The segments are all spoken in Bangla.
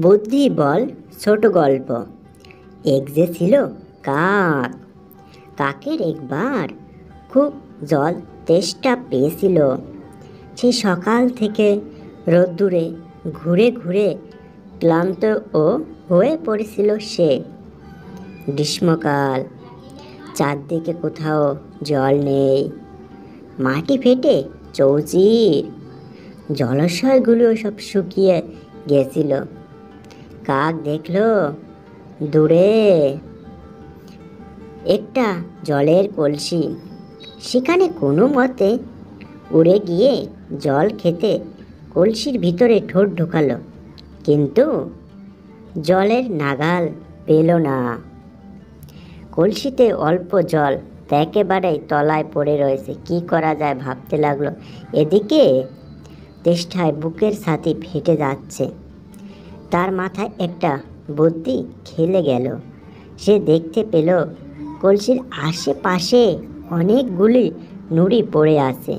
বুদ্ধি বল ছোট গল্প। এক যে ছিল কাক। কাকের একবার খুব জল তেষ্টা পেয়েছিল। সে সকাল থেকে রোদ্দুরে ঘুরে ঘুরে ক্লান্ত ও হয়ে পড়েছিল সে। গ্রীষ্মকাল, চারদিকে কোথাও জল নেই, মাটি ফেটে চৌচির, জলাশয়গুলো সব শুকিয়ে গেছিল। কাক দেখল দূরে একটা জলের কলসি। সেখানে কোনো মতে উড়ে গিয়ে জল খেতে কলসির ভিতরে ঠোঁট ঢোকালো, কিন্তু জলের নাগাল পেল না। কলসিতে অল্প জল, একেবারেই তলায় পড়ে রয়েছে। কি করা যায় ভাবতে লাগলো। এদিকে তেষ্টায় বুকের ছাতি ফেটে যাচ্ছে। তার মাথায় একটা বুদ্ধি খেলে গেল। সে দেখতে পেল কলসির আশেপাশে অনেকগুলি নুড়ি পড়ে আছে।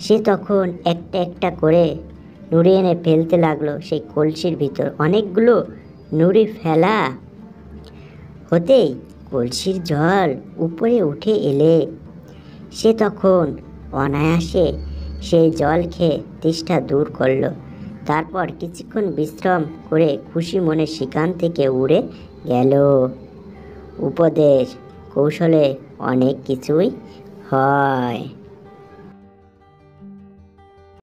সে তখন একটা একটা করে নুড়ি এনে ফেলতে লাগলো সেই কলসির ভিতর। অনেকগুলো নুড়ি ফেলা হতেই কলসির জল উপরে উঠে এলে সে তখন অনায়াসে সেই জল খেয়ে তেষ্টা দূর করলো। তারপর কিছুক্ষণ বিশ্রাম করে খুশি মনে সেখান থেকে উড়ে গেল। উপদেশ, কৌশলে অনেক কিছুই হয়।